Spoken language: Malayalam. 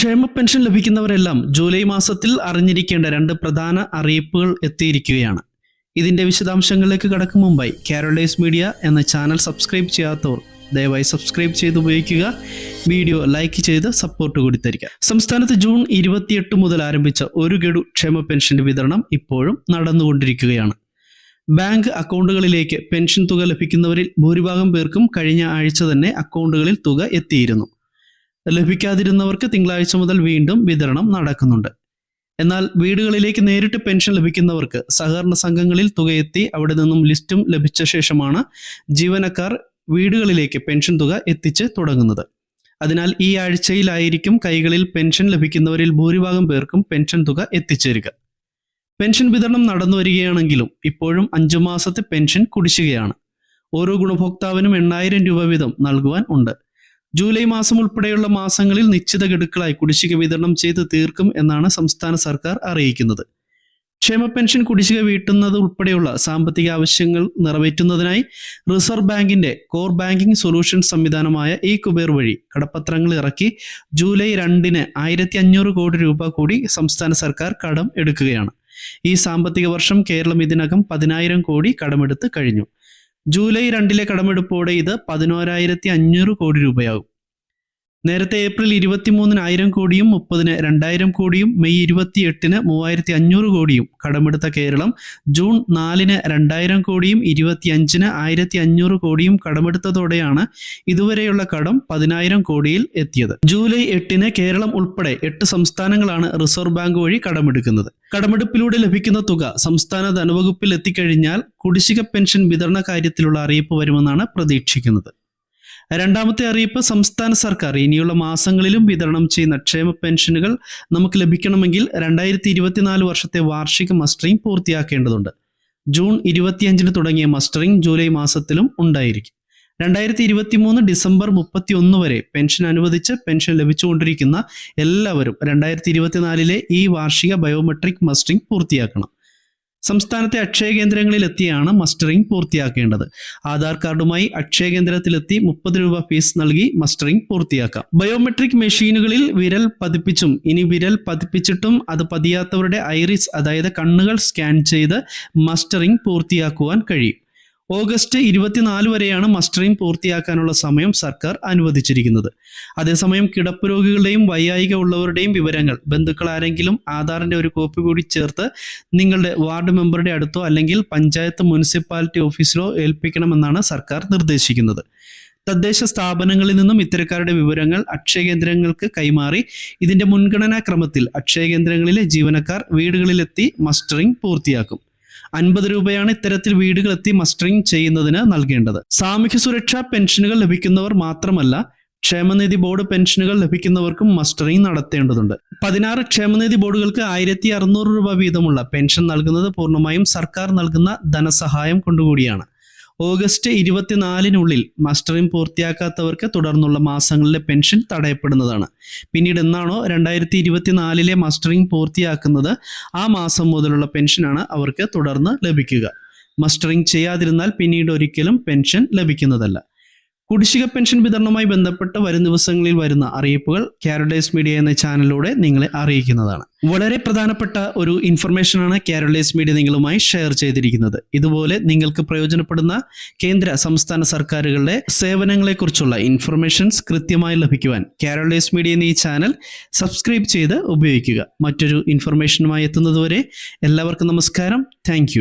ക്ഷേമ പെൻഷൻ ലഭിക്കുന്നവരെല്ലാം ജൂലൈ മാസത്തിൽ അറിഞ്ഞിരിക്കേണ്ട 2 പ്രധാന അറിയിപ്പുകൾ എത്തിയിരിക്കുകയാണ്. ഇതിന്റെ വിശദാംശങ്ങളിലേക്ക് കടക്കും മുമ്പായി കാരോളൈസ് മീഡിയ എന്ന ചാനൽ സബ്സ്ക്രൈബ് ചെയ്യാത്തവർ ദയവായി സബ്സ്ക്രൈബ് ചെയ്ത് ഉപയോഗിക്കുക. വീഡിയോ ലൈക്ക് ചെയ്ത് സപ്പോർട്ട് കൂടി തരിക. സംസ്ഥാനത്ത് ജൂൺ 28 മുതൽ ആരംഭിച്ച ഒരു ഗഡു ക്ഷേമ പെൻഷന്റെ വിതരണം ഇപ്പോഴും നടന്നുകൊണ്ടിരിക്കുകയാണ്. ബാങ്ക് അക്കൗണ്ടുകളിലേക്ക് പെൻഷൻ തുക ലഭിക്കുന്നവരിൽ ഭൂരിഭാഗം പേർക്കും കഴിഞ്ഞ ആഴ്ച തന്നെ അക്കൗണ്ടുകളിൽ തുക എത്തിയിരുന്നു. ലഭിക്കാതിരുന്നവർക്ക് തിങ്കളാഴ്ച മുതൽ വീണ്ടും വിതരണം നടക്കുന്നുണ്ട്. എന്നാൽ വീടുകളിലേക്ക് നേരിട്ട് പെൻഷൻ ലഭിക്കുന്നവർക്ക് സഹകരണ സംഘങ്ങളിൽ തുക എത്തി അവിടെ നിന്നും ലിസ്റ്റും ലഭിച്ച ശേഷമാണ് ജീവനക്കാർ വീടുകളിലേക്ക് പെൻഷൻ തുക എത്തിച്ച് തുടങ്ങുന്നത്. അതിനാൽ ഈ ആഴ്ചയിലായിരിക്കും കൈകളിൽ പെൻഷൻ ലഭിക്കുന്നവരിൽ ഭൂരിഭാഗം പേർക്കും പെൻഷൻ തുക എത്തിച്ചേരുക. പെൻഷൻ വിതരണം നടന്നു വരികയാണെങ്കിലും ഇപ്പോഴും 5 മാസത്തെ പെൻഷൻ കുടിശ്ശികയാണ്. ഓരോ ഗുണഭോക്താവിനും 8,000 രൂപ വീതം നൽകുവാൻ ഉണ്ട്. ജൂലൈ മാസം ഉൾപ്പെടെയുള്ള മാസങ്ങളിൽ നിശ്ചിത ഗഡുക്കളായി കുടിശ്ശിക വിതരണം ചെയ്ത് തീർക്കും എന്നാണ് സംസ്ഥാന സർക്കാർ അറിയിക്കുന്നത്. ക്ഷേമ പെൻഷൻ കുടിശ്ശിക വീട്ടുന്നത് ഉൾപ്പെടെയുള്ള സാമ്പത്തിക ആവശ്യങ്ങൾ നിറവേറ്റുന്നതിനായി റിസർവ് ബാങ്കിന്റെ കോർ ബാങ്കിംഗ് സൊല്യൂഷൻ സംവിധാനമായ ഈ കുബേർ വഴി കടപ്പത്രങ്ങൾ ഇറക്കി ജൂലൈ 2-ന് 1,500 കോടി രൂപ കൂടി സംസ്ഥാന സർക്കാർ കടം എടുക്കുകയാണ്. ഈ സാമ്പത്തിക വർഷം കേരളം ഇതിനകം 10,000 കോടി കടമെടുത്ത് കഴിഞ്ഞു. ജൂലൈ 2-ലെ കടമെടുപ്പോടെ ഇത് 11,500 കോടി രൂപയാകും. നേരത്തെ ഏപ്രിൽ 23-ന് 1,000 കോടിയും 30-ന് 2,000 കോടിയും മെയ് 28-ന് 3,500 കോടിയും കടമെടുത്ത കേരളം ജൂൺ 4-ന് 2,000 കോടിയും 25-ന് 1,500 കോടിയും കടമെടുത്തതോടെയാണ് ഇതുവരെയുള്ള കടം 10,000 കോടിയിൽ എത്തിയത്. ജൂലൈ 8-ന് കേരളം ഉൾപ്പെടെ 8 സംസ്ഥാനങ്ങളാണ് റിസർവ് ബാങ്ക് വഴി കടമെടുക്കുന്നത്. കടമെടുപ്പിലൂടെ ലഭിക്കുന്ന തുക സംസ്ഥാന ധനവകുപ്പിൽ എത്തിക്കഴിഞ്ഞാൽ കുടിശ്ശിക പെൻഷൻ വിതരണ കാര്യത്തിലുള്ള അറിയിപ്പ് വരുമെന്നാണ് പ്രതീക്ഷിക്കുന്നത്. രണ്ടാമത്തെ അറിയിപ്പ്, സംസ്ഥാന സർക്കാർ ഇനിയുള്ള മാസങ്ങളിലും വിതരണം ചെയ്യുന്ന ക്ഷേമ പെൻഷനുകൾ നമുക്ക് ലഭിക്കണമെങ്കിൽ 2024 വർഷത്തെ വാർഷിക മസ്റ്ററിംഗ് പൂർത്തിയാക്കേണ്ടതുണ്ട്. ജൂൺ 25-ന് തുടങ്ങിയ മസ്റ്ററിംഗ് ജൂലൈ മാസത്തിലും ഉണ്ടായിരിക്കും. 2023 ഡിസംബർ 31 വരെ പെൻഷൻ അനുവദിച്ച് പെൻഷൻ ലഭിച്ചുകൊണ്ടിരിക്കുന്ന എല്ലാവരും 2024-ലെ ഈ വാർഷിക ബയോമെട്രിക് മസ്റ്ററിംഗ് പൂർത്തിയാക്കണം. സംസ്ഥാനത്തെ അക്ഷയ കേന്ദ്രങ്ങളിൽ എത്തിയാണ് മസ്റ്ററിംഗ് പൂർത്തിയാക്കേണ്ടത്. ആധാർ കാർഡുമായി അക്ഷയ കേന്ദ്രത്തിലെത്തി 30 രൂപ ഫീസ് നൽകി മസ്റ്ററിംഗ് പൂർത്തിയാക്കാം. ബയോമെട്രിക് മെഷീനുകളിൽ വിരൽ പതിപ്പിച്ചും ഇനി വിരൽ പതിപ്പിച്ചിട്ടും അത് പതിയാത്തവരുടെ ഐറിസ് അതായത് കണ്ണുകൾ സ്കാൻ ചെയ്ത് മസ്റ്ററിംഗ് പൂർത്തിയാക്കുവാൻ കഴിയും. ഓഗസ്റ്റ് 24 വരെയാണ് മസ്റ്ററിംഗ് പൂർത്തിയാക്കാനുള്ള സമയം സർക്കാർ അനുവദിച്ചിരിക്കുന്നത്. അതേസമയം കിടപ്പ് രോഗികളുടെയും വൈയായിക ഉള്ളവരുടെയും വിവരങ്ങൾ ബന്ധുക്കൾ ആരെങ്കിലും ആധാറിന്റെ ഒരു കോപ്പി കൂടി ചേർത്ത് നിങ്ങളുടെ വാർഡ് മെമ്പറുടെ അടുത്തോ അല്ലെങ്കിൽ പഞ്ചായത്ത് മുനിസിപ്പാലിറ്റി ഓഫീസിലോ ഏൽപ്പിക്കണമെന്നാണ് സർക്കാർ നിർദ്ദേശിക്കുന്നത്. തദ്ദേശ സ്ഥാപനങ്ങളിൽ നിന്നും ഇത്തരക്കാരുടെ വിവരങ്ങൾ അക്ഷയ കേന്ദ്രങ്ങൾക്ക് കൈമാറി ഇതിന്റെ മുൻഗണനാ ക്രമത്തിൽ അക്ഷയ കേന്ദ്രങ്ങളിലെ ജീവനക്കാർ വീടുകളിലെത്തി മസ്റ്ററിംഗ് പൂർത്തിയാക്കും. 50 രൂപയാണ് ഇത്തരത്തിൽ വീടുകളെത്തി മസ്റ്ററിംഗ് ചെയ്യുന്നതിന് നൽകേണ്ടത്. സാമൂഹ്യ സുരക്ഷാ പെൻഷനുകൾ ലഭിക്കുന്നവർ മാത്രമല്ല, ക്ഷേമനിധി ബോർഡ് പെൻഷനുകൾ ലഭിക്കുന്നവർക്കും മസ്റ്ററിംഗ് നടത്തേണ്ടതുണ്ട്. 16 ക്ഷേമനിധി ബോർഡുകൾക്ക് 1,600 രൂപ വീതമുള്ള പെൻഷൻ നൽകുന്നത് പൂർണ്ണമായും സർക്കാർ നൽകുന്ന ധനസഹായം കൊണ്ടുകൂടിയാണ്. ഓഗസ്റ്റ് 24-നുള്ളിൽ മസ്റ്ററിംഗ് പൂർത്തിയാക്കാത്തവർക്ക് തുടർന്നുള്ള മാസങ്ങളിലെ പെൻഷൻ തടയപ്പെടുന്നതാണ്. പിന്നീട് എന്നാണോ 2024-ലെ മസ്റ്ററിംഗ് പൂർത്തിയാക്കുന്നത് ആ മാസം മുതലുള്ള പെൻഷനാണ് അവർക്ക് തുടർന്ന് ലഭിക്കുക. മസ്റ്ററിംഗ് ചെയ്യാതിരുന്നാൽ പിന്നീട് ഒരിക്കലും പെൻഷൻ ലഭിക്കുന്നതല്ല. കുടിശ്ശിക പെൻഷൻ വിതരണവുമായി ബന്ധപ്പെട്ട് വരും ദിവസങ്ങളിൽ വരുന്ന അറിയിപ്പുകൾ കാരോളൈസ് മീഡിയ എന്ന ചാനലിലൂടെ നിങ്ങളെ അറിയിക്കുന്നതാണ്. വളരെ പ്രധാനപ്പെട്ട ഒരു ഇൻഫർമേഷനാണ് കാരോളൈസ് മീഡിയ നിങ്ങളുമായി ഷെയർ ചെയ്തിരിക്കുന്നത്. ഇതുപോലെ നിങ്ങൾക്ക് പ്രയോജനപ്പെടുന്ന കേന്ദ്ര സംസ്ഥാന സർക്കാരുകളുടെ സേവനങ്ങളെക്കുറിച്ചുള്ള ഇൻഫർമേഷൻസ് കൃത്യമായി ലഭിക്കുവാൻ കാരോളൈസ് മീഡിയ എന്ന ഈ ചാനൽ സബ്സ്ക്രൈബ് ചെയ്ത് ഉപയോഗിക്കുക. മറ്റൊരു ഇൻഫർമേഷനുമായി എത്തുന്നതുവരെ എല്ലാവർക്കും നമസ്കാരം. താങ്ക്